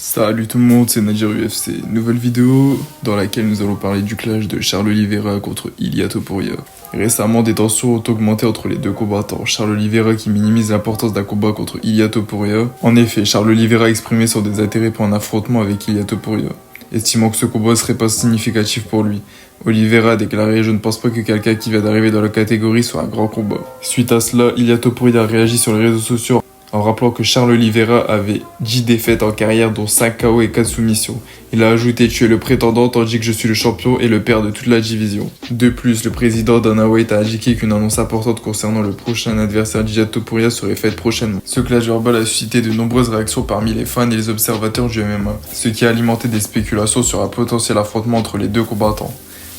Salut tout le monde, c'est Nadir UFC. Nouvelle vidéo dans laquelle nous allons parler du clash de Charles Oliveira contre Ilia Topuria. Récemment, des tensions ont augmenté entre les deux combattants. Charles Oliveira qui minimise l'importance d'un combat contre Ilia Topuria. En effet, Charles Oliveira a exprimé son désintérêt pour un affrontement avec Ilia Topuria, estimant que ce combat ne serait pas significatif pour lui. Oliveira a déclaré « Je ne pense pas que quelqu'un qui vient d'arriver dans la catégorie soit un grand combat ». Suite à cela, Ilia Topuria a réagi sur les réseaux sociaux en rappelant que Charles Oliveira avait 10 défaites en carrière dont 5 KO et 4 soumissions. Il a ajouté « Tu es le prétendant tandis que je suis le champion et le père de toute la division ». De plus, le président Dana White a indiqué qu'une annonce importante concernant le prochain adversaire d'Ilia Topuria serait faite prochainement. Ce clash verbal a suscité de nombreuses réactions parmi les fans et les observateurs du MMA, ce qui a alimenté des spéculations sur un potentiel affrontement entre les deux combattants.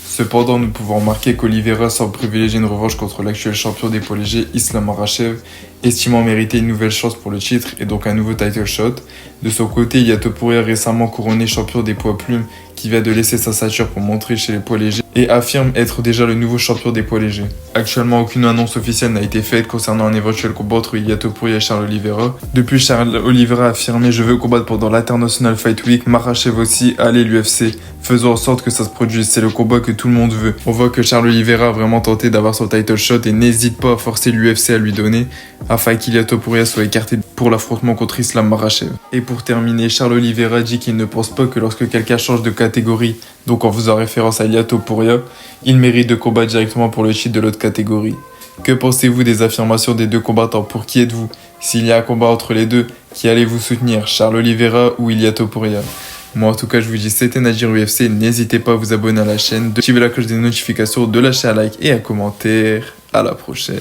Cependant, nous pouvons remarquer qu'Oliveira semble privilégier une revanche contre l'actuel champion des poids légers Islam Makhachev, estimant mériter une nouvelle chance pour le titre et donc un nouveau title shot. De son côté, Ilia Topuria, récemment couronné champion des poids plumes, qui vient de laisser sa ceinture pour montrer chez les poids légers et affirme être déjà le nouveau champion des poids légers. Actuellement, aucune annonce officielle n'a été faite concernant un éventuel combat entre Ilia Topuria et Charles Oliveira. Depuis, Charles Oliveira a affirmé « Je veux combattre pendant l'International Fight Week, Makhachev aussi, allez l'UFC, faisons en sorte que ça se produise, c'est le combat que tout le monde veut ». On voit que Charles Oliveira a vraiment tenté d'avoir son title shot et n'hésite pas à forcer l'UFC à lui donner, afin qu'Ilia Topuria soit écarté pour l'affrontement contre Islam Makhachev. Et pour terminer, Charles Oliveira dit qu'il ne pense pas que lorsque quelqu'un change de catégorie, donc en faisant référence à Ilia Topuria, il mérite de combattre directement pour le titre de l'autre catégorie. Que pensez-vous des affirmations des deux combattants? Pour qui êtes-vous? S'il y a un combat entre les deux, qui allez-vous soutenir? Charles Oliveira ou Ilia Topuria? Moi en tout cas je vous dis c'était Nadir UFC, n'hésitez pas à vous abonner à la chaîne, de activer la cloche des notifications, de lâcher un like et un commentaire. À la prochaine.